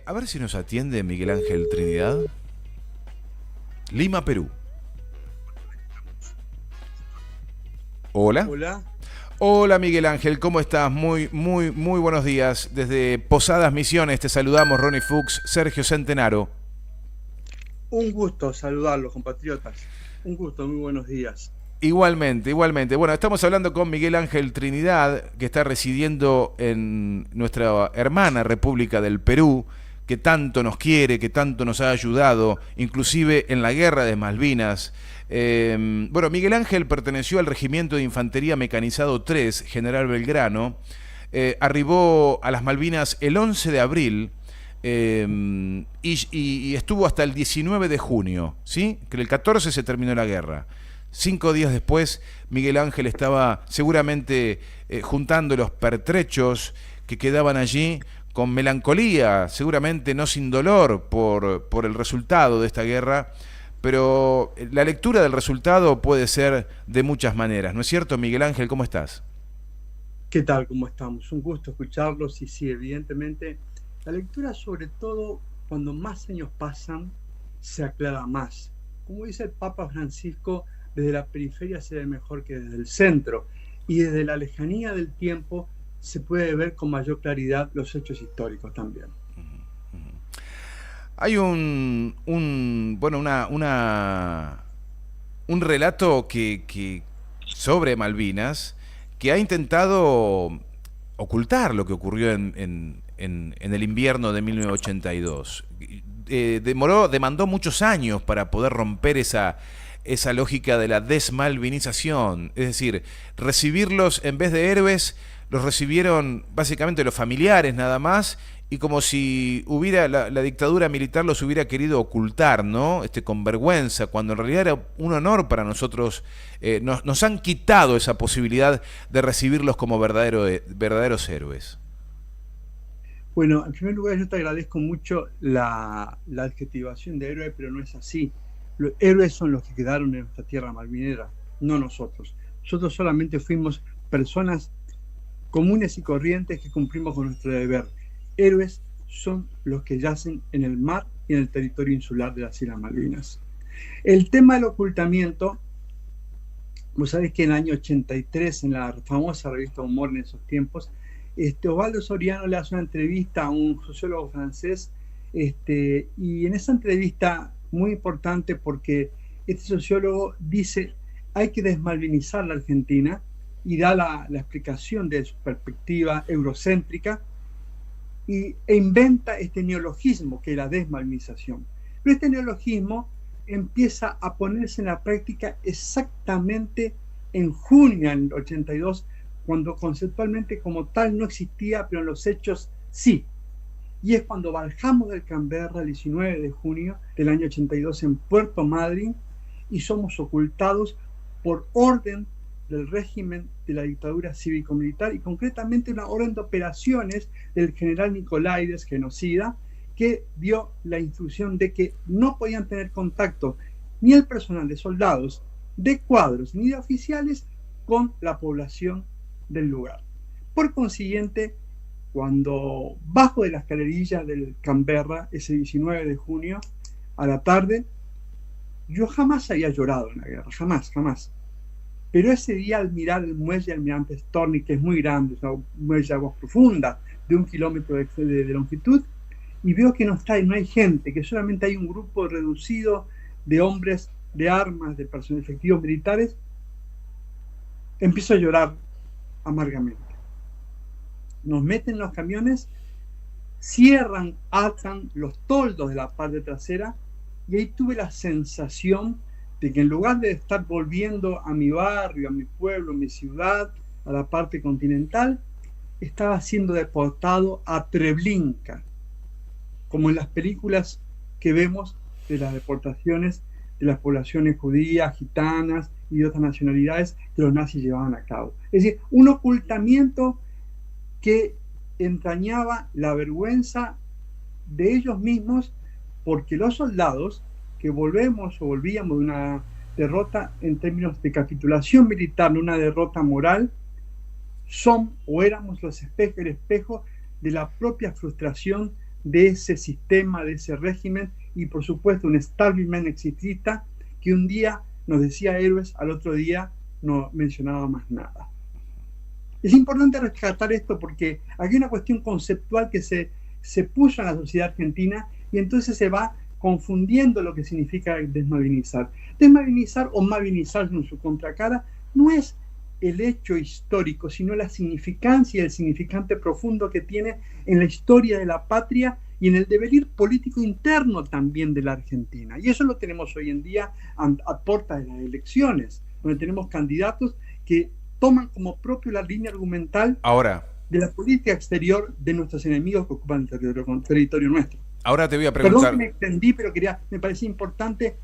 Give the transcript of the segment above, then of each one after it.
A ver si nos atiende Miguel Ángel Trinidad. Lima, Perú. Hola. Hola, Hola Miguel Ángel, ¿cómo estás? Muy buenos días. Desde Posadas Misiones te saludamos Ronnie Fuchs, Sergio Centenaro. un gusto saludarlos, compatriotas. Un gusto, muy buenos días. Igualmente, igualmente. Bueno, estamos hablando con Miguel Ángel Trinidad, que está residiendo en nuestra hermana República del Perú, que tanto nos quiere, que tanto nos ha ayudado, inclusive en la guerra de Malvinas. Bueno, Miguel Ángel perteneció al Regimiento de Infantería Mecanizado 3, General Belgrano. Arribó a las Malvinas el 11 de abril y estuvo hasta el 19 de junio, ¿sí? Que el 14 se terminó la guerra. 5 días después, Miguel Ángel estaba seguramente juntando los pertrechos que quedaban allí con melancolía, seguramente no sin dolor por el resultado de esta guerra, pero la lectura del resultado puede ser de muchas maneras, ¿no es cierto, Miguel Ángel? ¿Cómo estás? ¿Qué tal? ¿Cómo estamos? Un gusto escucharlos y sí, evidentemente, la lectura, sobre todo cuando más años pasan, se aclara más. Como dice el Papa Francisco, desde la periferia se ve mejor que desde el centro y desde la lejanía del tiempo se puede ver con mayor claridad los hechos históricos también. Hay bueno, un relato que sobre Malvinas que ha intentado ocultar lo que ocurrió en el invierno de 1982. Demandó muchos años para poder romper esa lógica de la desmalvinización, es decir, recibirlos en vez de héroes, los recibieron básicamente los familiares nada más, y como si hubiera la dictadura militar los hubiera querido ocultar, ¿no? Con vergüenza, cuando en realidad era un honor para nosotros. Nos han quitado esa posibilidad de recibirlos como verdaderos héroes. Bueno, en primer lugar yo te agradezco mucho la adjetivación de héroe, pero no es así. Los héroes son los que quedaron en nuestra tierra malvinera, no nosotros. Nosotros solamente fuimos personas comunes y corrientes que cumplimos con nuestro deber. Héroes son los que yacen en el mar y en el territorio insular de las Islas Malvinas. El tema del ocultamiento, vos sabés que en el año 83, en la famosa revista Humor en esos tiempos, Osvaldo Soriano le hace una entrevista a un sociólogo francés, y en esa entrevista, muy importante porque este sociólogo dice hay que desmalvinizar la Argentina y da la explicación de su perspectiva eurocéntrica e inventa este neologismo que es la desmalvinización. Pero este neologismo empieza a ponerse en la práctica exactamente en junio del 82, cuando conceptualmente como tal no existía, pero en los hechos sí. Y es cuando bajamos del Canberra el 19 de junio del año 82 en Puerto Madryn y somos ocultados por orden del régimen de la dictadura cívico-militar y concretamente una orden de operaciones del general Nicolaides, genocida, que dio la instrucción de que no podían tener contacto ni el personal de soldados, de cuadros, ni de oficiales con la población del lugar. Por consiguiente, cuando bajo de las escalerillas del Canberra ese 19 de junio a la tarde, yo jamás había llorado en la guerra, jamás. Pero ese día al mirar el muelle Almirante Storni, que es muy grande, es un muelle de aguas profundas, de 1 kilómetro de longitud, y veo que no hay gente, que solamente hay un grupo reducido de hombres, de armas, de personas, efectivos militares, empiezo a llorar amargamente. Nos meten en los camiones, cierran, atan los toldos de la parte trasera y ahí tuve la sensación de que en lugar de estar volviendo a mi barrio, a mi pueblo, a mi ciudad, a la parte continental, estaba siendo deportado a Treblinka, como en las películas que vemos de las deportaciones de las poblaciones judías, gitanas y de otras nacionalidades que los nazis llevaban a cabo. Es decir, un ocultamiento que entrañaba la vergüenza de ellos mismos, porque los soldados que volvíamos de una derrota en términos de capitulación militar, no una derrota moral, son o éramos el espejo de la propia frustración de ese sistema, de ese régimen, y por supuesto un establishment exitista que un día nos decía héroes, al otro día no mencionaba más nada. Es importante rescatar esto porque aquí hay una cuestión conceptual que se puso en la sociedad argentina y entonces se va confundiendo lo que significa desmalvinizar. Desmalvinizar o malvinizar en su contracara no es el hecho histórico, sino la significancia y el significante profundo que tiene en la historia de la patria y en el devenir político interno también de la Argentina. Y eso lo tenemos hoy en día a puerta de las elecciones, donde tenemos candidatos que toman como propio la línea argumental de la política exterior de nuestros enemigos que ocupan el territorio nuestro. Ahora te voy a preguntar. Perdón que me extendí, pero me parecía importante.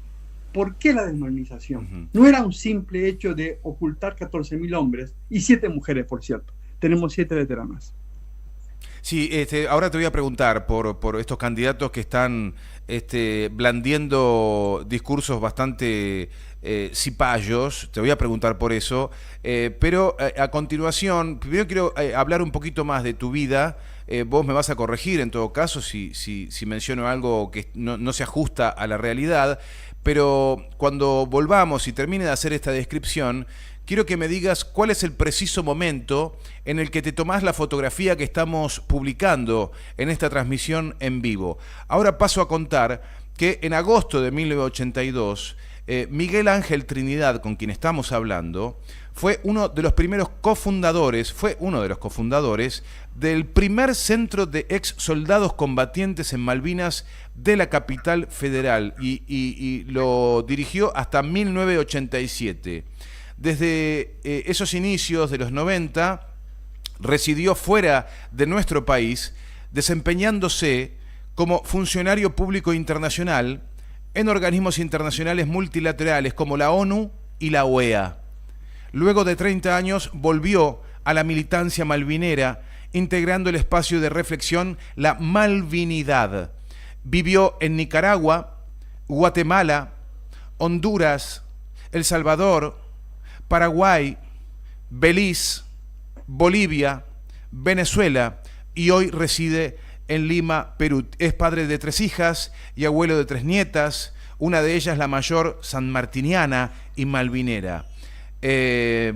¿Por qué la desmovilización? No era un simple hecho de ocultar 14.000 hombres y 7 mujeres, por cierto. Tenemos 7 veteranas. Sí, ahora te voy a preguntar por estos candidatos que están blandiendo discursos bastante cipayos. Te voy a preguntar por eso. Pero a continuación, primero quiero hablar un poquito más de tu vida. Vos me vas a corregir en todo caso si menciono algo que no se ajusta a la realidad. Pero cuando volvamos y termine de hacer esta descripción, quiero que me digas cuál es el preciso momento en el que te tomás la fotografía que estamos publicando en esta transmisión en vivo. Ahora paso a contar que en agosto de 1982, Miguel Ángel Trinidad, con quien estamos hablando, fue uno de los cofundadores del primer centro de ex soldados combatientes en Malvinas de la capital federal y lo dirigió hasta 1987. Desde esos inicios de los 90 residió fuera de nuestro país, desempeñándose como funcionario público internacional en organismos internacionales multilaterales como la ONU y la OEA. Luego de 30 años volvió a la militancia malvinera, integrando el espacio de reflexión La Malvinidad. Vivió en Nicaragua, Guatemala, Honduras, El Salvador, Paraguay, Belice, Bolivia, Venezuela y hoy reside en Lima, Perú. Es padre de 3 hijas y abuelo de 3 nietas, una de ellas la mayor sanmartiniana y malvinera. Qué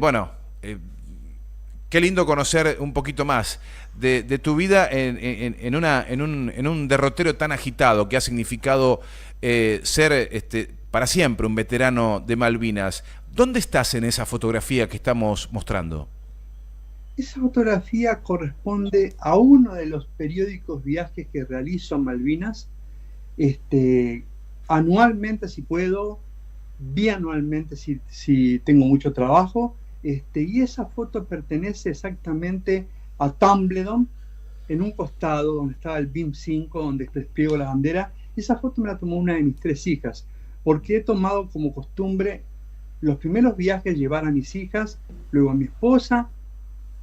lindo conocer un poquito más de tu vida en un derrotero tan agitado que ha significado ser para siempre un veterano de Malvinas. ¿Dónde estás en esa fotografía que estamos mostrando? Esa fotografía corresponde a uno de los periódicos viajes que realizo a Malvinas, anualmente si puedo, bianualmente si tengo mucho trabajo, y esa foto pertenece exactamente a Tumbledon, en un costado donde estaba el BIM 5, donde despliego la bandera. Esa foto me la tomó una de mis 3 hijas, porque he tomado como costumbre los primeros viajes llevar a mis hijas, luego a mi esposa,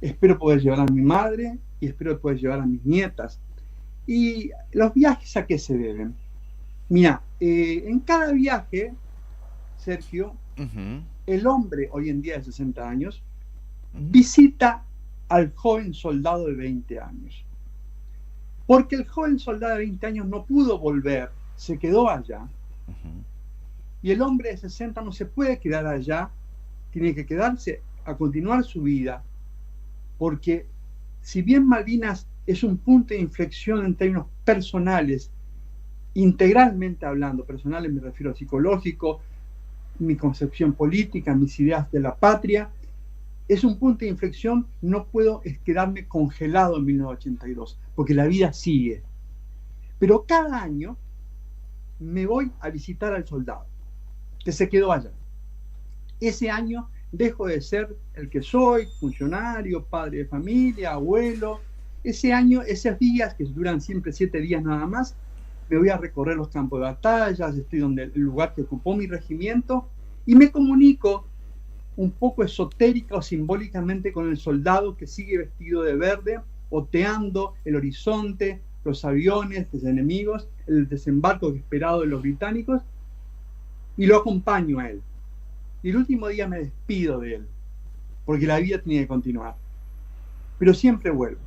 espero poder llevar a mi madre y espero poder llevar a mis nietas. ¿Y los viajes a qué se deben? Mira, en cada viaje, Sergio, el hombre hoy en día de 60 años visita al joven soldado de 20 años. Porque el joven soldado de 20 años no pudo volver, se quedó allá. Y el hombre de 60 no se puede quedar allá, tiene que quedarse a continuar su vida. Porque si bien Malvinas es un punto de inflexión en términos personales, integralmente hablando, personales me refiero a psicológico, mi concepción política, mis ideas de la patria, es un punto de inflexión, no puedo quedarme congelado en 1982, porque la vida sigue. Pero cada año me voy a visitar al soldado, que se quedó allá. Ese año dejo de ser el que soy, funcionario, padre de familia, abuelo. Ese año, esos días, que duran siempre 7 días nada más, me voy a recorrer los campos de batallas, estoy donde el lugar que ocupó mi regimiento, y me comunico un poco esotérica o simbólicamente con el soldado que sigue vestido de verde, oteando el horizonte, los aviones, los enemigos, el desembarco esperado de los británicos, y lo acompaño a él. Y el último día me despido de él, porque la vida tenía que continuar. Pero siempre vuelvo.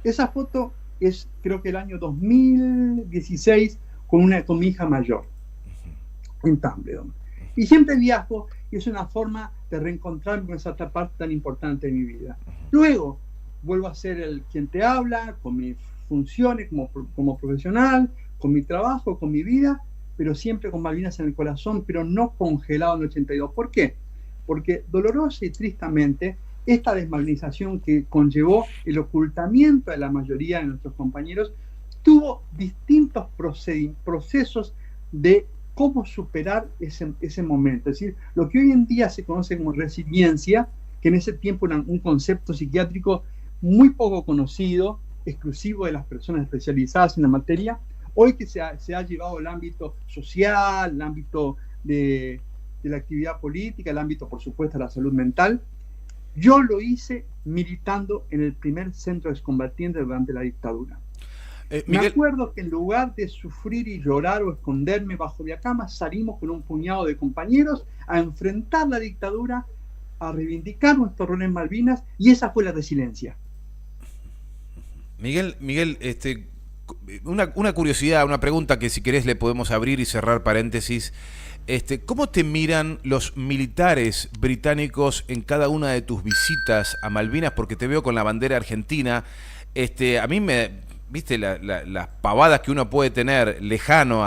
Esa foto es creo que el año 2016 con mi hija mayor en Tumbledon. Y siempre viajo y es una forma de reencontrarme con esa parte tan importante de mi vida. Luego vuelvo a ser el quien te habla, con mis funciones como profesional, con mi trabajo, con mi vida, pero siempre con Malvinas en el corazón, pero no congelado en el 82. ¿Por qué? Porque dolorosa y tristemente, esta desmalvinización que conllevó el ocultamiento de la mayoría de nuestros compañeros tuvo distintos procesos de cómo superar ese momento. Es decir, lo que hoy en día se conoce como resiliencia, que en ese tiempo era un concepto psiquiátrico muy poco conocido, exclusivo de las personas especializadas en la materia, hoy que se ha llevado al ámbito social, el ámbito de la actividad política, el ámbito, por supuesto, de la salud mental. Yo lo hice militando en el primer centro de excombatientes durante la dictadura. Me acuerdo que en lugar de sufrir y llorar o esconderme bajo la cama, salimos con un puñado de compañeros a enfrentar la dictadura, a reivindicar nuestro rol en Malvinas, y esa fue la resiliencia. Miguel, una curiosidad, una pregunta que si querés le podemos abrir y cerrar paréntesis. ¿Cómo te miran los militares británicos en cada una de tus visitas a Malvinas? Porque te veo con la bandera argentina. A mí viste las pavadas que uno puede tener lejano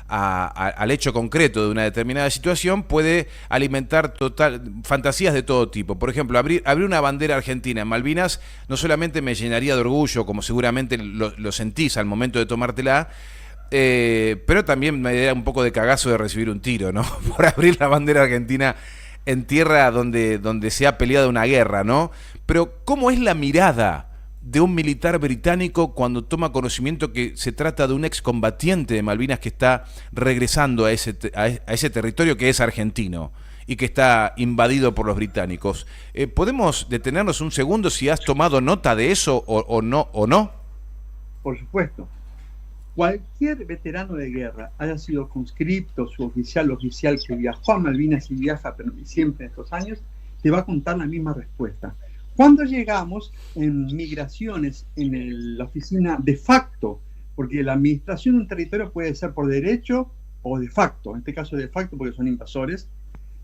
al hecho concreto de una determinada situación puede alimentar fantasías de todo tipo. Por ejemplo, abrir una bandera argentina en Malvinas no solamente me llenaría de orgullo, como seguramente lo sentís al momento de tomártela, pero también me daría un poco de cagazo de recibir un tiro, ¿no? Por abrir la bandera argentina en tierra donde se ha peleado una guerra, ¿no? Pero ¿cómo es la mirada de un militar británico cuando toma conocimiento que se trata de un excombatiente de Malvinas que está regresando a ese territorio que es argentino y que está invadido por los británicos? ¿Podemos detenernos un segundo si has tomado nota de eso o no? Por supuesto. Cualquier veterano de guerra, haya sido conscripto, suboficial, oficial que viajó a Malvinas y viaja siempre en estos años, te va a contar la misma respuesta. Cuando llegamos en migraciones en la oficina de facto, porque la administración de un territorio puede ser por derecho o de facto, en este caso de facto porque son invasores,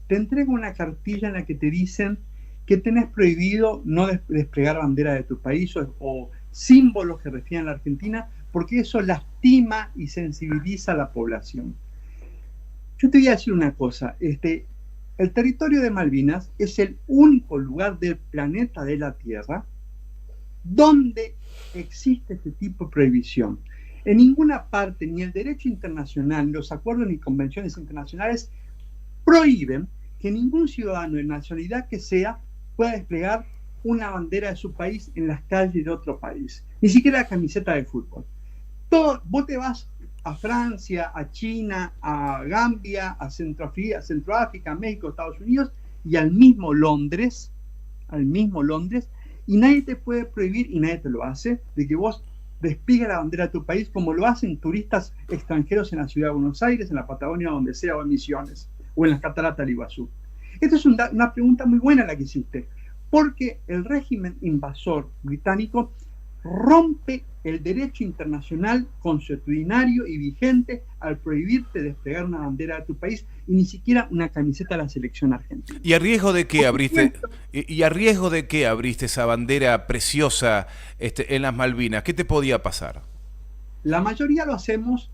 te entregan una cartilla en la que te dicen que tenés prohibido no desplegar bandera de tu país o símbolos que refieran a la Argentina, porque eso lastima y sensibiliza a la población. Yo te voy a decir una cosa, el territorio de Malvinas es el único lugar del planeta de la Tierra donde existe este tipo de prohibición. En ninguna parte, ni el derecho internacional, ni los acuerdos ni convenciones internacionales prohíben que ningún ciudadano de nacionalidad que sea pueda desplegar una bandera de su país en las calles de otro país. Ni siquiera la camiseta de fútbol. Vos te vas a Francia, a China, a Gambia, a Centroáfrica, a México, Estados Unidos y al mismo Londres, y nadie te puede prohibir, y nadie te lo hace, de que vos despliegues la bandera de tu país como lo hacen turistas extranjeros en la ciudad de Buenos Aires, en la Patagonia, donde sea, o en Misiones, o en las cataratas del Iguazú. Esta es una pregunta muy buena la que hiciste, porque el régimen invasor británico rompe el derecho internacional consuetudinario y vigente al prohibirte desplegar una bandera de tu país y ni siquiera una camiseta de la selección argentina. ¿Y a riesgo de qué abriste esa bandera preciosa en las Malvinas? ¿Qué te podía pasar? La mayoría lo hacemos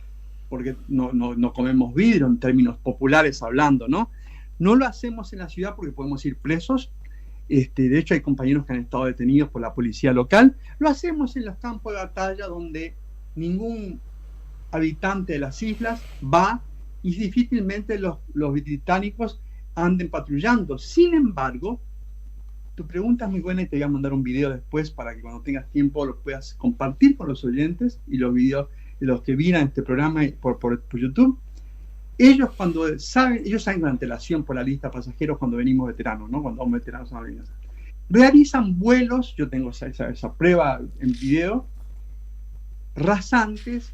porque no comemos vidrio en términos populares hablando, ¿no? No lo hacemos en la ciudad porque podemos ir presos. De hecho hay compañeros que han estado detenidos por la policía local. Lo hacemos en los campos de batalla donde ningún habitante de las islas va y difícilmente los británicos anden patrullando. Sin embargo, tu pregunta es muy buena y te voy a mandar un video después para que cuando tengas tiempo lo puedas compartir con los oyentes y los videos de los que miran este programa por YouTube. Ellos saben con antelación por la lista de pasajeros cuando venimos veteranos, ¿no? Cuando vamos veteranos a Malvinas. Realizan vuelos, yo tengo esa prueba en video, rasantes,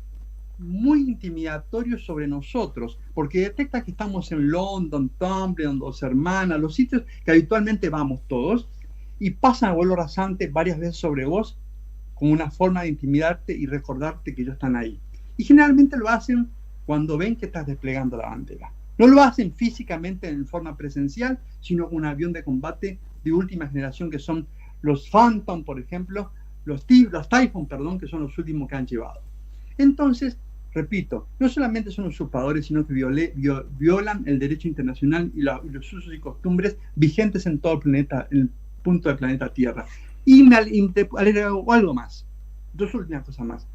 muy intimidatorios sobre nosotros, porque detecta que estamos en London, Tumbledon, Dos Hermanas, los sitios que habitualmente vamos todos, y pasan a vuelo rasante varias veces sobre vos como una forma de intimidarte y recordarte que ellos están ahí. Y generalmente lo hacen cuando ven que estás desplegando la bandera. No lo hacen físicamente en forma presencial, sino con un avión de combate de última generación, que son los Phantom, por ejemplo, los Typhoon, perdón, que son los últimos que han llevado. Entonces, repito, no solamente son usurpadores, sino que violan el derecho internacional y los usos y costumbres vigentes en todo el planeta, en el punto del planeta Tierra. Y me agrego algo más, dos últimas cosas más.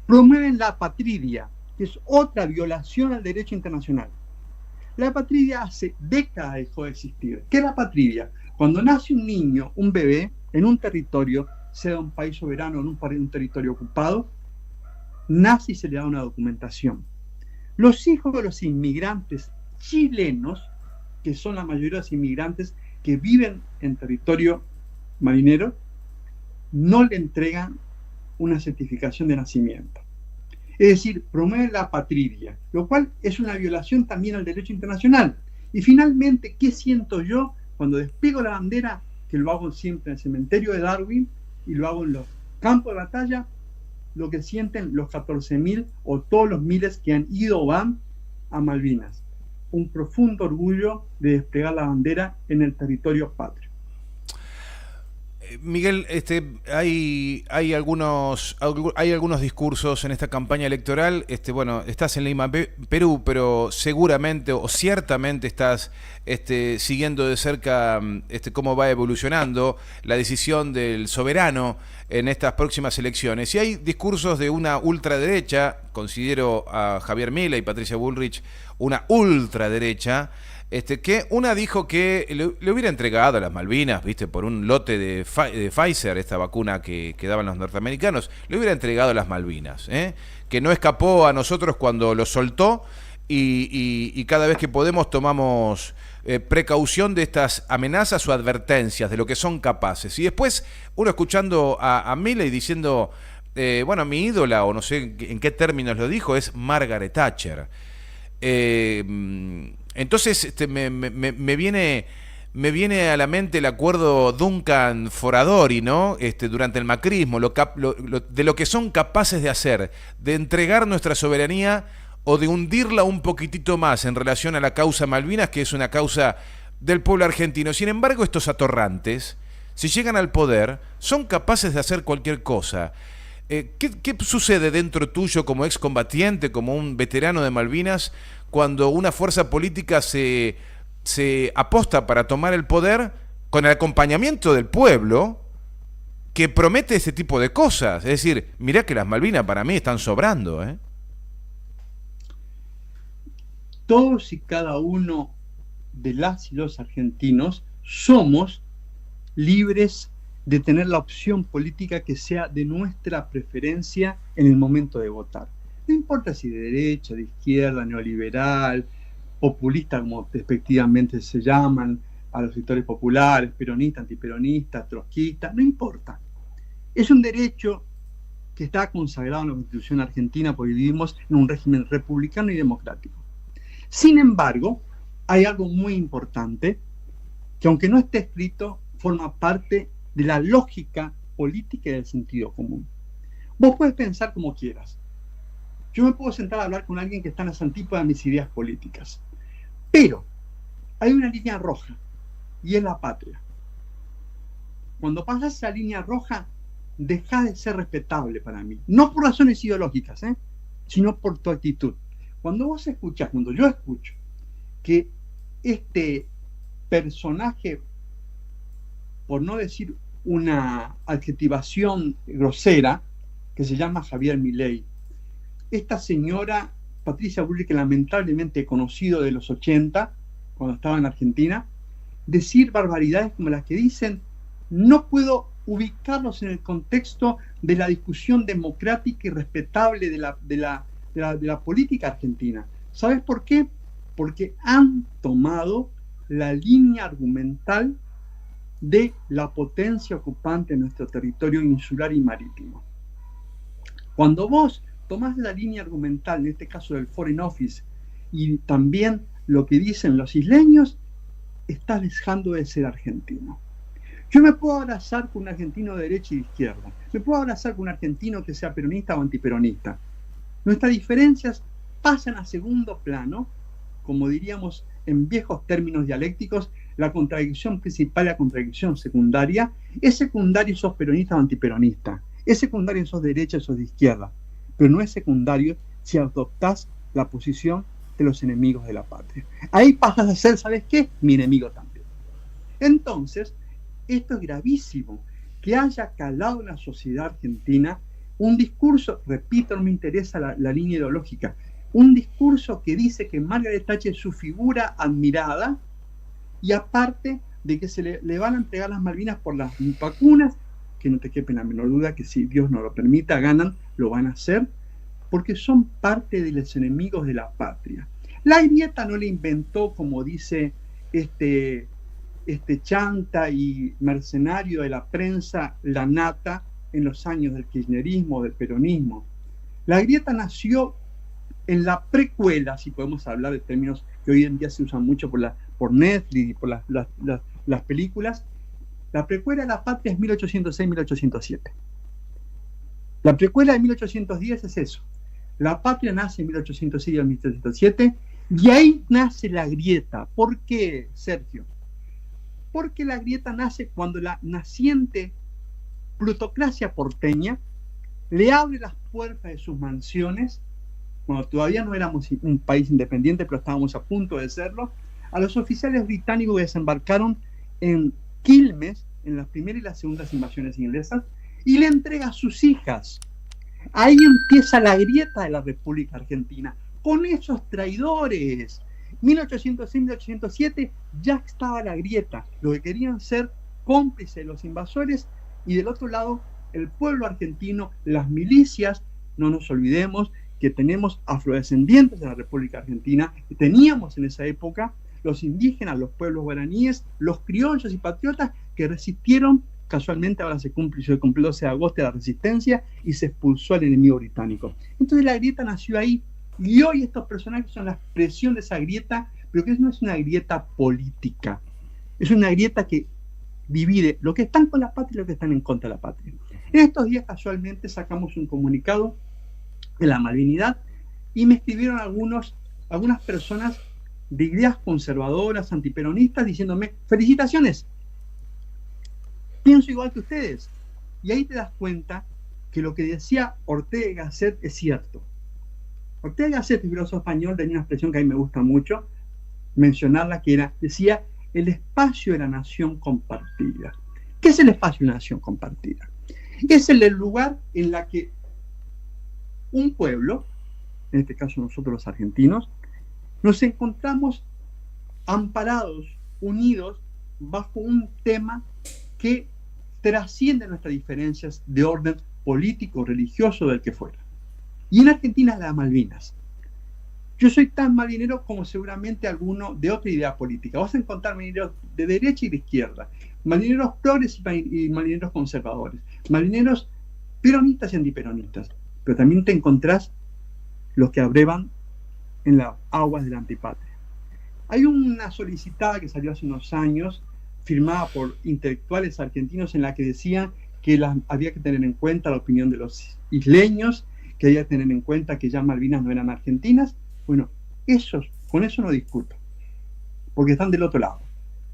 Promueven la apatridia, que es otra violación al derecho internacional. La apatridia hace décadas dejó de existir. ¿Qué es la apatridia? Cuando nace un niño, un bebé, en un territorio, sea un país soberano o en un territorio ocupado, nace y se le da una documentación. Los hijos de los inmigrantes chilenos, que son la mayoría de los inmigrantes que viven en territorio marinero, no le entregan una certificación de nacimiento. Es decir, promueven la apatridia, lo cual es una violación también al derecho internacional. Y finalmente, ¿qué siento yo cuando despego la bandera? Que lo hago siempre en el cementerio de Darwin y lo hago en los campos de batalla. Lo que sienten los 14.000 o todos los miles que han ido o van a Malvinas. Un profundo orgullo de desplegar la bandera en el territorio patrio. Miguel, hay algunos discursos en esta campaña electoral. Bueno, estás en Lima, Perú, pero seguramente o ciertamente estás siguiendo de cerca cómo va evolucionando la decisión del soberano en estas próximas elecciones. Y hay discursos de una ultraderecha, considero a Javier Milei y Patricia Bullrich una ultraderecha, que una dijo que le hubiera entregado a las Malvinas, viste, por un lote de Pfizer, esta vacuna que daban los norteamericanos, le hubiera entregado a las Malvinas, que no escapó a nosotros cuando lo soltó y cada vez que podemos tomamos precaución de estas amenazas o advertencias de lo que son capaces. Y después uno escuchando a Milei diciendo, bueno, mi ídola, o no sé en qué términos lo dijo, es Margaret Thatcher. Entonces me viene a la mente el acuerdo Duncan-Foradori, ¿no? Durante el macrismo, de lo que son capaces de hacer, de entregar nuestra soberanía o de hundirla un poquitito más en relación a la causa Malvinas, que es una causa del pueblo argentino. Sin embargo, estos atorrantes, si llegan al poder, son capaces de hacer cualquier cosa. ¿Qué sucede dentro tuyo como excombatiente, como un veterano de Malvinas, cuando una fuerza política se aposta para tomar el poder con el acompañamiento del pueblo que promete ese tipo de cosas? Es decir, mirá que las Malvinas para mí están sobrando, ¿eh? Todos y cada uno de las y los argentinos somos libres de tener la opción política que sea de nuestra preferencia en el momento de votar. No importa si de derecha, de izquierda, neoliberal, populista, como despectivamente se llaman a los sectores populares, peronistas, antiperonistas, trotskistas, no importa. Es un derecho que está consagrado en la Constitución argentina porque vivimos en un régimen republicano y democrático. Sin embargo, hay algo muy importante que, aunque no esté escrito, forma parte de la lógica política y del sentido común. Vos puedes pensar como quieras. Yo me puedo sentar a hablar con alguien que está en las antípodas de mis ideas políticas. Pero hay una línea roja, y es la patria. Cuando pasas esa línea roja, deja de ser respetable para mí. No por razones ideológicas, sino por tu actitud. Cuando yo escucho que este personaje, por no decir una adjetivación grosera, que se llama Javier Milei, esta señora Patricia Bullrich, que lamentablemente he conocido de los 80, cuando estaba en Argentina, decir barbaridades como las que dicen, no puedo ubicarlos en el contexto de la discusión democrática y respetable de la política argentina. ¿Sabes por qué? Porque han tomado la línea argumental de la potencia ocupante en nuestro territorio insular y marítimo. Cuando vos tomás la línea argumental, en este caso del Foreign Office, y también lo que dicen los isleños, estás dejando de ser argentino. Yo me puedo abrazar con un argentino de derecha y de izquierda. Me puedo abrazar con un argentino que sea peronista o antiperonista. Nuestras diferencias pasan a segundo plano, como diríamos en viejos términos dialécticos, la contradicción principal y la contradicción secundaria. Es secundario sos peronista o antiperonista. Es secundario sos de derecha o sos de izquierda. Pero no es secundario si adoptás la posición de los enemigos de la patria. Ahí pasas a ser, ¿sabes qué? Mi enemigo también. Entonces, esto es gravísimo, que haya calado en la sociedad argentina un discurso, repito, no me interesa la línea ideológica, un discurso que dice que Margaret Thatcher es su figura admirada, y aparte de que le van a entregar las Malvinas por las vacunas, que no te quepa la menor duda que si Dios no lo permita, ganan, lo van a hacer, porque son parte de los enemigos de la patria. La grieta no le inventó, como dice este chanta y mercenario de la prensa, la nata, en los años del kirchnerismo, del peronismo. La grieta nació en la precuela, si podemos hablar de términos que hoy en día se usan mucho por Netflix y por las películas. La precuela de la patria es 1806-1807. La precuela de 1810 es eso. La patria nace en 1806 y 1807, y ahí nace la grieta. ¿Por qué, Sergio? Porque la grieta nace cuando la naciente plutocracia porteña le abre las puertas de sus mansiones, cuando todavía no éramos un país independiente, pero estábamos a punto de serlo, a los oficiales británicos que desembarcaron en Quilmes, en las primeras y las segundas invasiones inglesas, y le entrega a sus hijas. Ahí empieza la grieta de la República Argentina, con esos traidores. 1806-1807 ya estaba la grieta, los que querían ser cómplices de los invasores, y del otro lado el pueblo argentino, las milicias. No nos olvidemos que tenemos afrodescendientes de la República Argentina, que teníamos en esa época los indígenas, los pueblos guaraníes, los criollos y patriotas que resistieron. Casualmente ahora se cumplió el 12 de agosto la resistencia y se expulsó al enemigo británico. Entonces la grieta nació ahí, y hoy estos personajes son la expresión de esa grieta, pero que no es una grieta política, es una grieta que divide los que están con la patria y los que están en contra de la patria. En estos días casualmente sacamos un comunicado de la Malvinidad y me escribieron algunas personas de ideas conservadoras, antiperonistas, diciéndome: felicitaciones, pienso igual que ustedes. Y ahí te das cuenta que lo que decía Ortega y Gasset es cierto. Ortega y Gasset, el filósofo español, tenía una expresión que a mí me gusta mucho mencionarla, que decía: el espacio de la nación compartida. ¿Qué es el espacio de la nación compartida? Es el lugar en la que un pueblo, en este caso nosotros los argentinos, nos encontramos amparados, unidos, bajo un tema que trasciende nuestras diferencias de orden político, religioso, del que fuera. Y en Argentina es las Malvinas. Yo soy tan malinero como seguramente alguno de otra idea política. Vas a encontrar marineros de derecha y de izquierda, marineros progres y marineros conservadores, marineros peronistas y antiperonistas, pero también te encontrás los que abrevan en las aguas de la antipatria. Hay una solicitada que salió hace unos años, firmada por intelectuales argentinos, en la que decían que había que tener en cuenta la opinión de los isleños, que había que tener en cuenta que ya Malvinas no eran argentinas. Bueno, con eso no discuto, porque están del otro lado.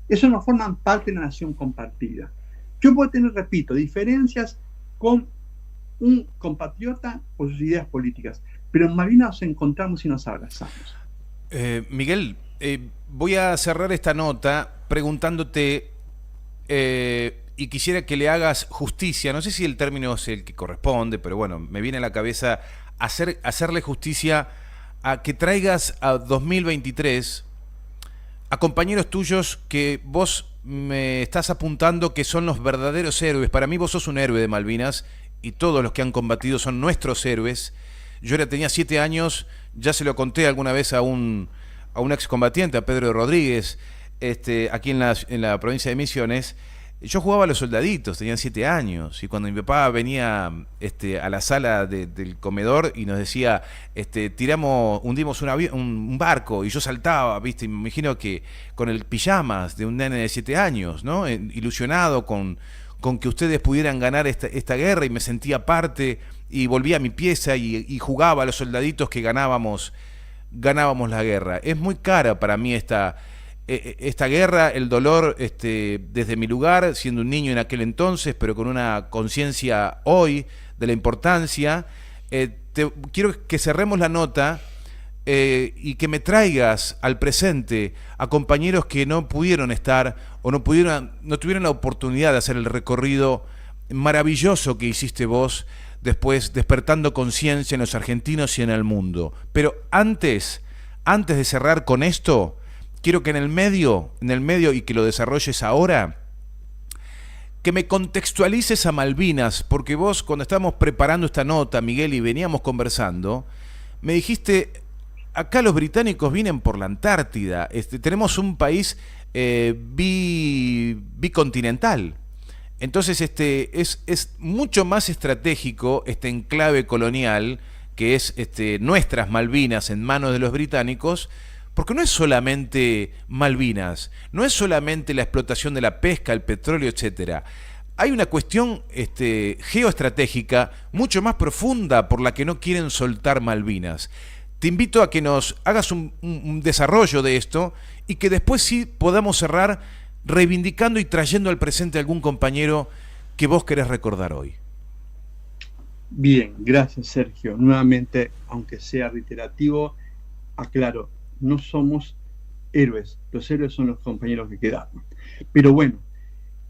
Eso no forman parte de una nación compartida. Yo puedo tener, repito, diferencias con un compatriota por sus ideas políticas, pero en Malvinas nos encontramos y nos abrazamos. Miguel, voy a cerrar esta nota preguntándote, y quisiera que le hagas justicia, no sé si el término es el que corresponde, pero bueno, me viene a la cabeza hacerle justicia a que traigas a 2023 a compañeros tuyos que vos me estás apuntando que son los verdaderos héroes. Para mí vos sos un héroe de Malvinas y todos los que han combatido son nuestros héroes. Yo tenía 7 años, ya se lo conté alguna vez a un excombatiente, a Pedro Rodríguez, aquí en la provincia de Misiones, Yo jugaba a los soldaditos, tenían 7 años, y cuando mi papá venía a la sala del comedor y nos decía, hundimos un barco, y yo saltaba, ¿viste? Y me imagino que con el pijamas de un nene de 7 años, ¿no? Ilusionado con que ustedes pudieran ganar esta guerra, y me sentía parte, y volvía a mi pieza y jugaba a los soldaditos que ganábamos la guerra. Es muy cara para mí esta guerra, el dolor, desde mi lugar, siendo un niño en aquel entonces, pero con una conciencia hoy de la importancia. Quiero que cerremos la nota y que me traigas al presente a compañeros que no pudieron estar o no tuvieron la oportunidad de hacer el recorrido maravilloso que hiciste vos, después despertando conciencia en los argentinos y en el mundo. Pero antes de cerrar con esto, quiero que en el medio, y que lo desarrolles ahora, que me contextualices a Malvinas, porque vos, cuando estábamos preparando esta nota, Miguel, y veníamos conversando, me dijiste, acá los británicos vienen por la Antártida, tenemos un país bicontinental. Entonces es mucho más estratégico este enclave colonial, que es nuestras Malvinas en manos de los británicos, porque no es solamente Malvinas, no es solamente la explotación de la pesca, el petróleo, etcétera. Hay una cuestión geoestratégica mucho más profunda por la que no quieren soltar Malvinas. Te invito a que nos hagas un desarrollo de esto, y que después sí podamos cerrar reivindicando y trayendo al presente algún compañero que vos querés recordar hoy. Bien, gracias, Sergio. Nuevamente, aunque sea reiterativo, aclaro, no somos héroes, los héroes son los compañeros que quedaron. Pero bueno,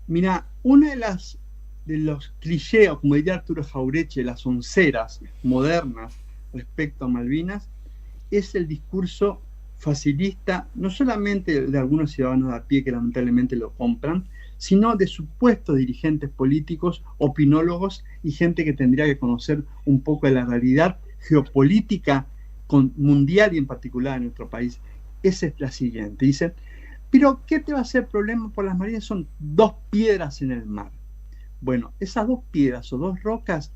mira, una de los clichés, o como diría Arturo Jauretche, las onceras modernas respecto a Malvinas, es el discurso facilista, no solamente de algunos ciudadanos a pie que lamentablemente lo compran, sino de supuestos dirigentes políticos, opinólogos y gente que tendría que conocer un poco de la realidad geopolítica mundial y en particular en nuestro país. Esa es la siguiente. Dicen, pero ¿qué te va a hacer problema por las Malvinas? Son 2 piedras en el mar. Bueno, esas 2 piedras o 2 rocas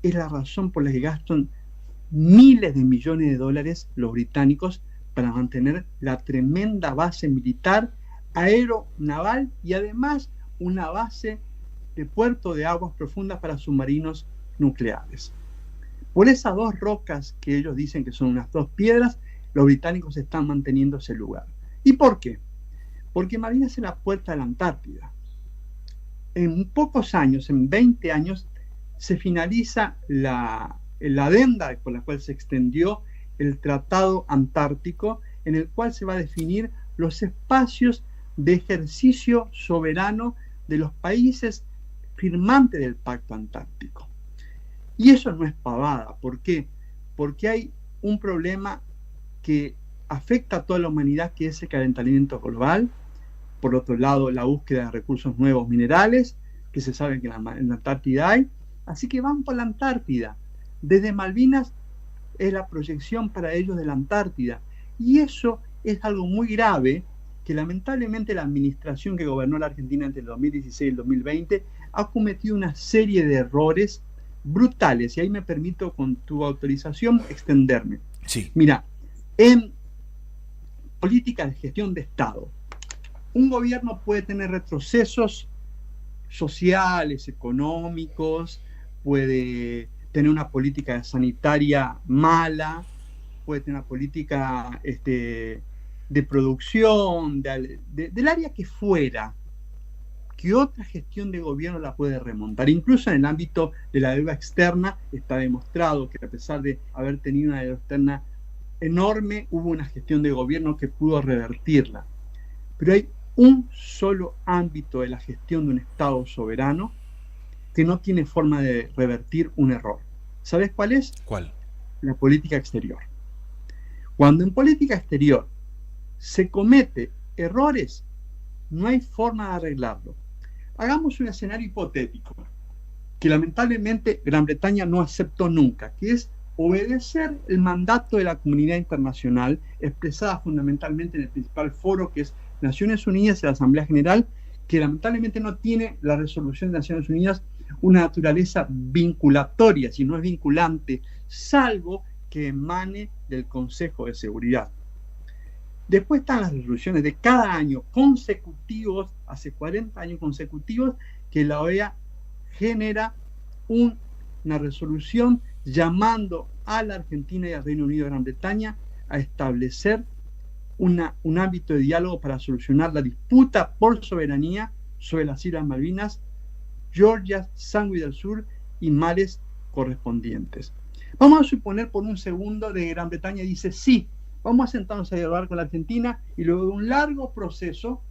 es la razón por la que gastan miles de millones de dólares los británicos para mantener la tremenda base militar, aeronaval y además una base de puerto de aguas profundas para submarinos nucleares. Por esas 2 rocas que ellos dicen que son unas 2 piedras, los británicos están manteniendo ese lugar. ¿Y por qué? Porque Malvinas es la puerta de la Antártida. En pocos años, en 20 años, se finaliza la adenda por la cual se extendió el Tratado Antártico, en el cual se va a definir los espacios de ejercicio soberano de los países firmantes del Pacto Antártico. Y eso no es pavada. ¿Por qué? Porque hay un problema que afecta a toda la humanidad, que es el calentamiento global. Por otro lado, la búsqueda de recursos nuevos minerales, que se sabe que en la Antártida hay. Así que van por la Antártida. Desde Malvinas es la proyección para ellos de la Antártida. Y eso es algo muy grave, que lamentablemente la administración que gobernó la Argentina entre el 2016 y el 2020 ha cometido una serie de errores brutales. Y ahí me permito, con tu autorización, extenderme. Sí. Mira, en política de gestión de Estado, un gobierno puede tener retrocesos sociales, económicos, puede tener una política sanitaria mala, puede tener una política de producción, del área que fuera, que otra gestión de gobierno la puede remontar. Incluso en el ámbito de la deuda externa está demostrado que, a pesar de haber tenido una deuda externa enorme, hubo una gestión de gobierno que pudo revertirla. Pero hay un solo ámbito de la gestión de un Estado soberano que no tiene forma de revertir un error. ¿Sabes cuál es? ¿Cuál? La política exterior. Cuando en política exterior se comete errores, no hay forma de arreglarlo. Hagamos un escenario hipotético que lamentablemente Gran Bretaña no aceptó nunca, que es obedecer el mandato de la comunidad internacional, expresada fundamentalmente en el principal foro, que es Naciones Unidas y la Asamblea General, que lamentablemente no tiene la resolución de Naciones Unidas una naturaleza vinculatoria, si no es vinculante, salvo que emane del Consejo de Seguridad. Después están las resoluciones de cada año consecutivos, hace 40 años consecutivos, que la OEA genera una resolución llamando a la Argentina y al Reino Unido de Gran Bretaña a establecer un ámbito de diálogo para solucionar la disputa por soberanía sobre las Islas Malvinas, Georgia, Sandwich del Sur y mares correspondientes. Vamos a suponer por un segundo de Gran Bretaña dice sí, vamos a sentarnos a dialogar con la Argentina, y luego de un largo proceso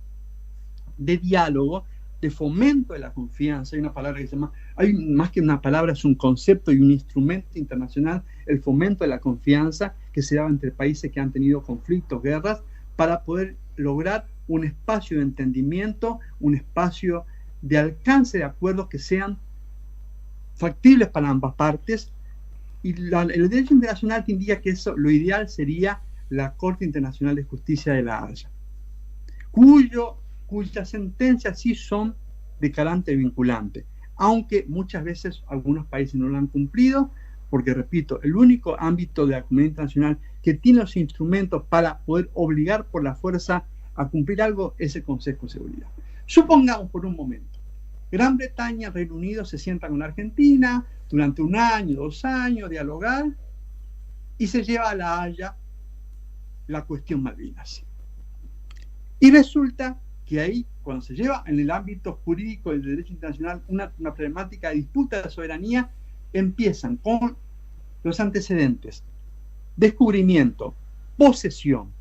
de diálogo, de fomento de la confianza, hay una palabra que se llama, hay más que una palabra, es un concepto y un instrumento internacional, el fomento de la confianza que se da entre países que han tenido conflictos, guerras, para poder lograr un espacio de entendimiento, un espacio de alcance de acuerdos que sean factibles para ambas partes. Y el derecho internacional te indica que eso, lo ideal sería la Corte Internacional de Justicia de La Haya, cuyas sentencias sí son de carácter vinculante, aunque muchas veces algunos países no lo han cumplido, porque repito, el único ámbito de la comunidad internacional que tiene los instrumentos para poder obligar por la fuerza a cumplir algo es el Consejo de Seguridad. Supongamos por un momento, Gran Bretaña, Reino Unido se sientan con Argentina durante 1 año, 2 años, dialogar, y se lleva a La Haya la cuestión Malvinas. Y resulta que ahí, cuando se lleva en el ámbito jurídico del derecho internacional una problemática de disputa de soberanía, empiezan con los antecedentes: descubrimiento, posesión,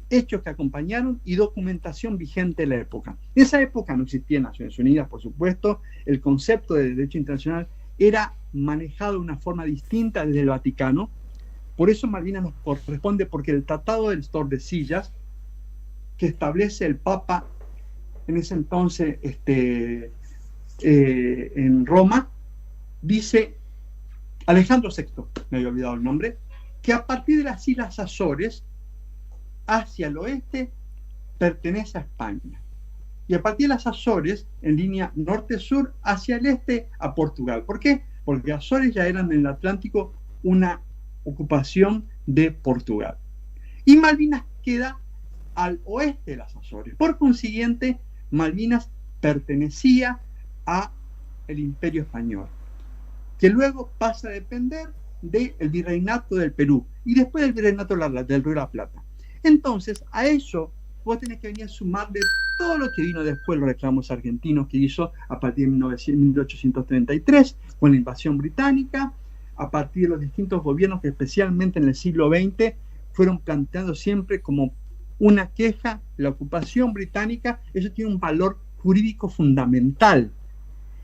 hechos que acompañaron y documentación vigente de la época. En esa época no existían Naciones Unidas, por supuesto, el concepto de derecho internacional era manejado de una forma distinta desde el Vaticano. Por eso Malvinas nos corresponde, porque el Tratado del Tordesillas, que establece el Papa en ese entonces en Roma, dice, Alejandro VI, me había olvidado el nombre, que a partir de las Islas Azores hacia el oeste pertenece a España, y a partir de las Azores en línea norte-sur hacia el este a Portugal. ¿Por qué? Porque Azores ya eran en el Atlántico una ocupación de Portugal, y Malvinas queda al oeste de las Azores. Por consiguiente, Malvinas pertenecía al Imperio Español, que luego pasa a depender del Virreinato del Perú y después del Virreinato del Río de la Plata. Entonces, a eso vos tenés que venir a sumarle todo lo que vino después, los reclamos argentinos que hizo a partir de 1833 con la invasión británica, a partir de los distintos gobiernos que especialmente en el siglo XX fueron planteando siempre como una queja la ocupación británica. Eso tiene un valor jurídico fundamental,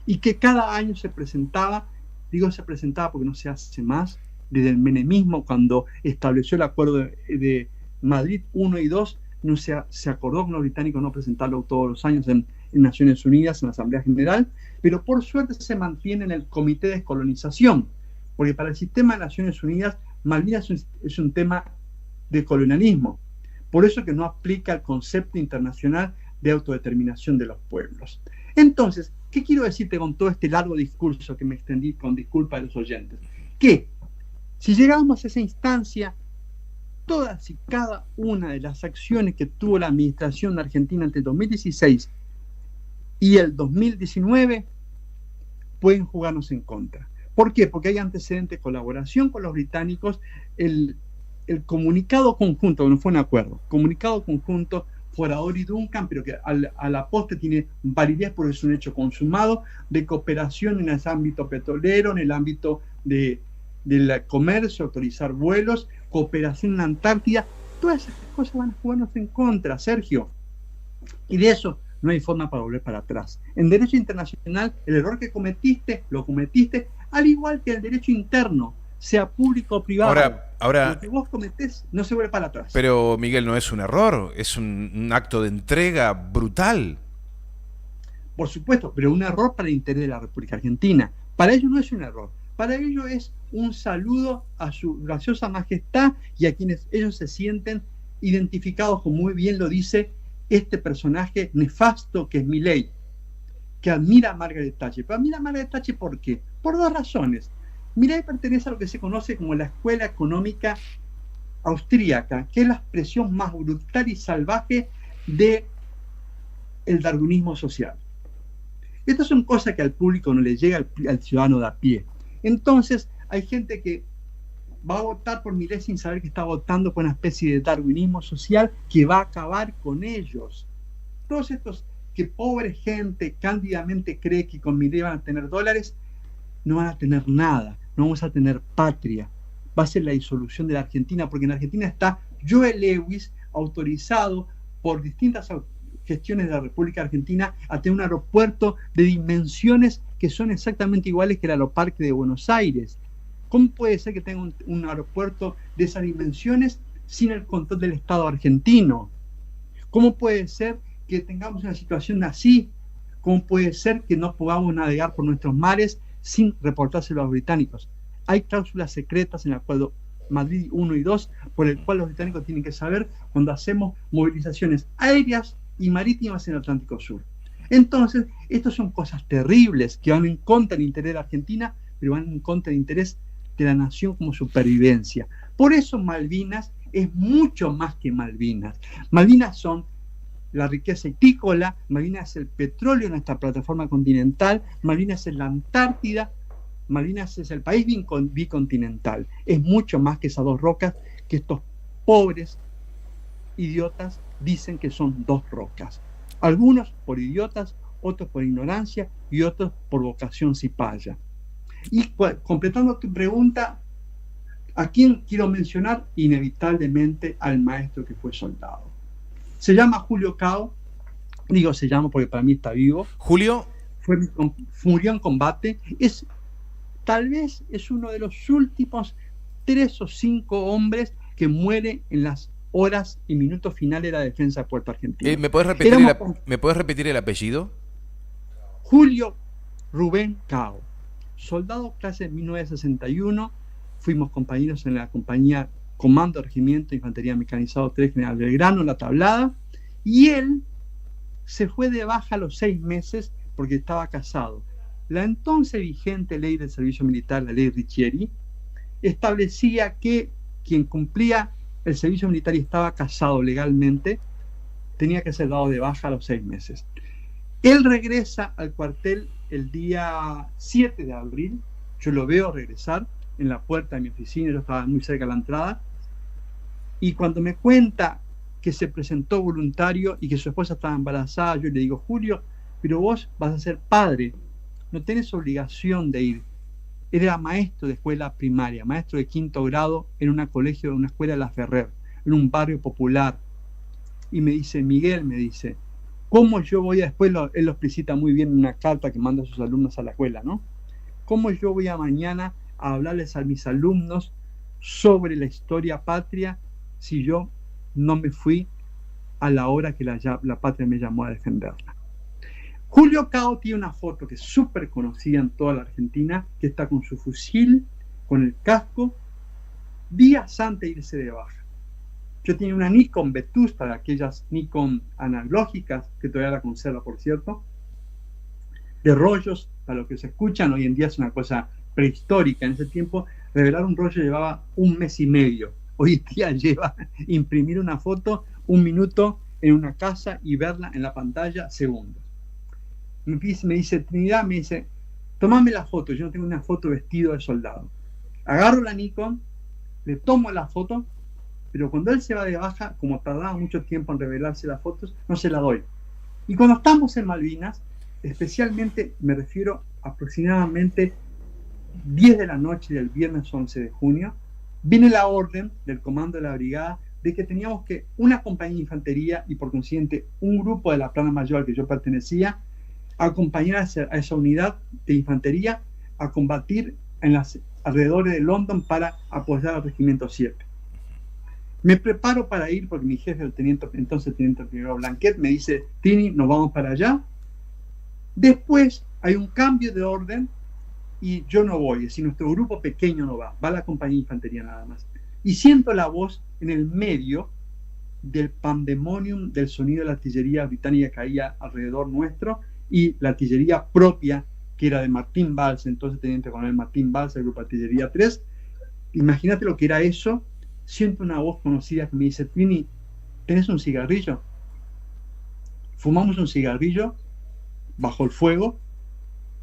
y que cada año se presentaba, digo se presentaba porque no se hace más, desde el menemismo, cuando estableció el acuerdo de Madrid 1 y 2, no se acordó con los británicos no presentarlo todos los años en Naciones Unidas, en la Asamblea General, pero por suerte se mantiene en el Comité de Descolonización, porque para el sistema de Naciones Unidas Malvinas es un tema de colonialismo. Por eso que no aplica el concepto internacional de autodeterminación de los pueblos. Entonces, ¿qué quiero decirte con todo este largo discurso que me extendí con disculpa de los oyentes? Que si llegamos a esa instancia, todas y cada una de las acciones que tuvo la administración de Argentina entre el 2016 y el 2019 pueden jugarnos en contra. ¿Por qué? Porque hay antecedentes de colaboración con los británicos. El comunicado conjunto, no fue un acuerdo, comunicado conjunto Forador y Duncan, pero que a la postre tiene validez porque es un hecho consumado, de cooperación en el ámbito petrolero, en el ámbito del comercio, autorizar vuelos, cooperación en la Antártida. Todas esas cosas van a jugarnos en contra, Sergio. Y de eso no hay forma para volver para atrás. En derecho internacional, el error que cometiste, lo cometiste, al igual que el derecho interno, sea público o privado. Ahora, lo que vos cometés no se vuelve para atrás. Pero, Miguel, no es un error, es un acto de entrega brutal. Por supuesto, pero un error para el interés de la República Argentina. Para ellos no es un error. Para ellos es un saludo a su graciosa majestad y a quienes ellos se sienten identificados, como muy bien lo dice este personaje nefasto que es Milei, que admira a Margaret Thatcher. Pero admira a Margaret Thatcher ¿por qué? Por dos razones. Milei pertenece a lo que se conoce como la escuela económica austríaca, que es la expresión más brutal y salvaje del darwinismo social. Estas son cosas que al público no le llega, al ciudadano de a pie. Entonces, hay gente que va a votar por Milei sin saber que está votando por una especie de darwinismo social que va a acabar con ellos. Todos estos que pobre gente cándidamente cree que con Milei van a tener dólares, no van a tener nada, no vamos a tener patria. Va a ser la disolución de la Argentina, porque en Argentina está Joe Lewis, autorizado por distintas gestiones de la República Argentina a tener un aeropuerto de dimensiones que son exactamente iguales que el Aeroparque de Buenos Aires. ¿Cómo puede ser que tenga un aeropuerto de esas dimensiones sin el control del Estado argentino? ¿Cómo puede ser que tengamos una situación así? ¿Cómo puede ser que no podamos navegar por nuestros mares sin reportárselo a los británicos? Hay cláusulas secretas en el Acuerdo Madrid 1 y 2, por el cual los británicos tienen que saber cuando hacemos movilizaciones aéreas y marítimas en el Atlántico Sur. Entonces, estas son cosas terribles que van en contra del interés de la Argentina, pero van en contra del interés de la nación como supervivencia. Por eso Malvinas es mucho más que Malvinas. Malvinas son la riqueza vitícola, Malvinas es el petróleo en nuestra plataforma continental, Malvinas es la Antártida, Malvinas es el país bicontinental. Es mucho más que esas dos rocas que estos pobres idiotas dicen que son dos rocas. Algunos por idiotas, otros por ignorancia y otros por vocación cipaya. Y completando tu pregunta, ¿a quién quiero mencionar? Inevitablemente al maestro que fue soldado. Se llama Julio Cao, digo se llama porque para mí está vivo. Julio murió en combate, tal vez es uno de los últimos 3 o 5 hombres que muere en las horas y minutos finales de la defensa de Puerto Argentino. ¿Me puedes repetir el apellido? Julio Rubén Cao, soldado clase 1961, fuimos compañeros en la compañía Comando de Regimiento de Infantería Mecanizado 3 General Belgrano, La Tablada, y él se fue de baja a los 6 meses porque estaba casado. La entonces vigente ley del servicio militar, la ley Riccieri, establecía que quien cumplía el servicio militar y estaba casado legalmente tenía que ser dado de baja a los 6 meses. Él regresa al cuartel el día 7 de abril, yo lo veo regresar en la puerta de mi oficina, yo estaba muy cerca de la entrada, y cuando me cuenta que se presentó voluntario y que su esposa estaba embarazada, yo le digo, Julio, pero vos vas a ser padre, no tenés obligación de ir. Era maestro de escuela primaria, maestro de 5º grado en una escuela de La Ferrer, en un barrio popular. Y me dice, Miguel, me dice, ¿cómo yo voy a, después él lo explicita muy bien en una carta que manda a sus alumnos a la escuela, ¿no? ¿Cómo yo voy a mañana a hablarles a mis alumnos sobre la historia patria si yo no me fui a la hora que la patria me llamó a defenderla? Julio Cao tiene una foto que es súper conocida en toda la Argentina, que está con su fusil, con el casco, días antes de irse de baja. Yo tenía una Nikon Vetusta, de aquellas Nikon analógicas, que todavía la conserva, por cierto, de rollos, para lo que se escuchan, hoy en día es una cosa prehistórica. En ese tiempo, revelar un rollo llevaba 1 mes y medio. Hoy en día lleva imprimir una foto 1 minuto en una casa y verla en la pantalla segundos. Me dice Trinidad, me dice, tomame la foto. Yo no tengo una foto vestido de soldado. Agarro la Nikon, le tomo la foto, pero cuando él se va de baja, como tardaba mucho tiempo en revelarse las fotos, no se la doy. Y cuando estamos en Malvinas, especialmente me refiero aproximadamente 10 de la noche del viernes 11 de junio, viene la orden del comando de la brigada de que teníamos que una compañía de infantería y por consiguiente un grupo de la plana mayor al que yo pertenecía acompañar a esa unidad de infantería a combatir en las alrededores de London para apoyar al regimiento 7. Me preparo para ir porque mi jefe, el teniente primero Blanquet, me dice, Tini, nos vamos para allá. Después hay un cambio de orden y yo no voy, es decir, nuestro grupo pequeño no va la compañía de infantería nada más. Y siento la voz en el medio del pandemonium del sonido de la artillería británica que caía alrededor nuestro y la artillería propia, que era de Martín Valls, entonces teniente coronel Martín Valls, el grupo Artillería 3. Imagínate lo que era eso. Siento una voz conocida que me dice: Trini, ¿tenés un cigarrillo? Fumamos un cigarrillo bajo el fuego.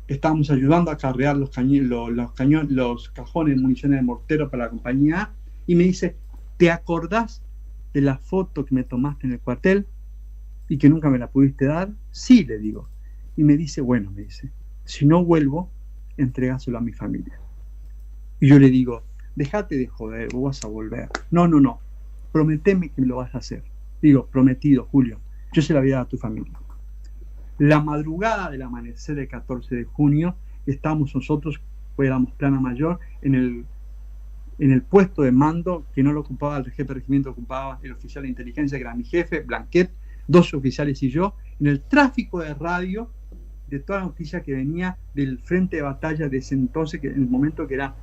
Estábamos ayudando a cargar los cajones de municiones de mortero para la compañía A, y me dice: ¿te acordás de la foto que me tomaste en el cuartel y que nunca me la pudiste dar? Sí, le digo. Y me dice: bueno, me dice, si no vuelvo, entregáselo a mi familia. Y yo le digo: déjate de joder, vos vas a volver. No, prometeme que me lo vas a hacer. Digo: prometido, Julio, yo se la voy a dar a tu familia. La madrugada del amanecer del 14 de junio, estábamos nosotros, éramos plana mayor, en el puesto de mando, que no lo ocupaba el jefe de regimiento, ocupaba el oficial de inteligencia, que era mi jefe, Blanquet, 2 oficiales y yo, en el tráfico de radio de toda la noticia que venía del frente de batalla de ese entonces, que en el momento que era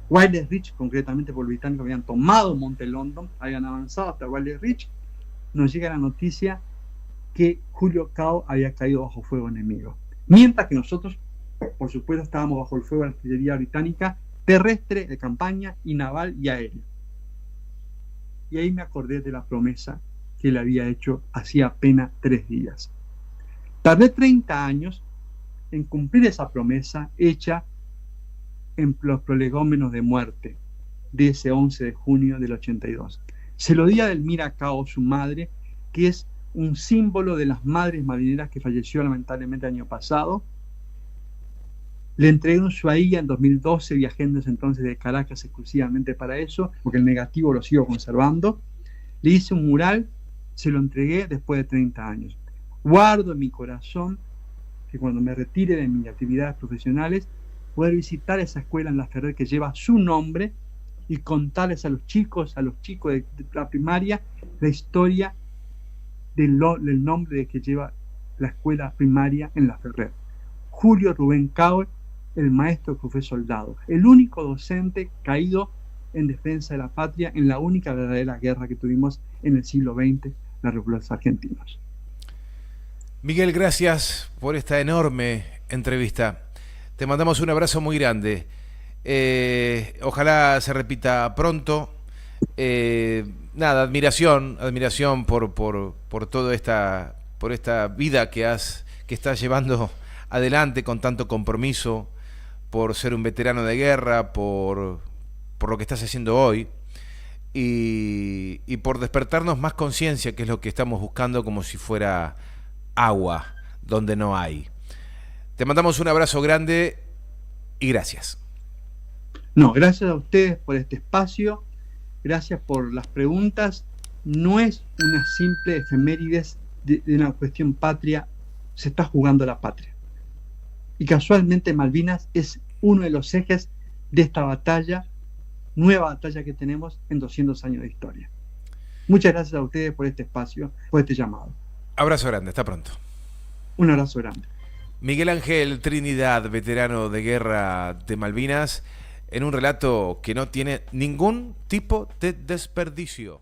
Wilder Ridge, concretamente por los británicos habían tomado Monte London, habían avanzado hasta Wilder Ridge. Nos llega la noticia que Julio Cao había caído bajo fuego enemigo. Mientras que nosotros, por supuesto, estábamos bajo el fuego de la artillería británica, terrestre, de campaña, y naval y aérea. Y ahí me acordé de la promesa que le había hecho hacía apenas 3 días. Tardé 30 años en cumplir esa promesa hecha en los prolegómenos de muerte de ese 11 de junio del 82. Se lo di a Delmira Cao, su madre, que es un símbolo de las madres marineras, que falleció lamentablemente el año pasado. Le entregué un Ushuaia en 2012, viajé en ese entonces de Caracas exclusivamente para eso, porque el negativo lo sigo conservando. Le hice un mural, se lo entregué después de 30 años. Guardo en mi corazón que cuando me retire de mis actividades profesionales, poder visitar esa escuela en La Ferrer que lleva su nombre y contarles a los chicos de la primaria, la historia del nombre de que lleva la escuela primaria en La Ferrer. Julio Rubén Cao, el maestro que fue soldado, el único docente caído en defensa de la patria en la única verdadera guerra que tuvimos en el siglo XX, la Revolución de los Argentinos. Miguel, gracias por esta enorme entrevista. Te mandamos un abrazo muy grande. Ojalá se repita pronto. Admiración por toda esta vida que estás llevando adelante con tanto compromiso, por ser un veterano de guerra, por lo que estás haciendo hoy y por despertarnos más conciencia, que es lo que estamos buscando, como si fuera agua donde no hay. Te mandamos un abrazo grande y gracias. No, gracias a ustedes por este espacio, gracias por las preguntas. No es una simple efemérides de una cuestión patria, se está jugando la patria. Y casualmente Malvinas es uno de los ejes de esta batalla, nueva batalla que tenemos en 200 años de historia. Muchas gracias a ustedes por este espacio, por este llamado. Abrazo grande, hasta pronto. Un abrazo grande. Miguel Ángel Trinidad, veterano de guerra de Malvinas, en un relato que no tiene ningún tipo de desperdicio.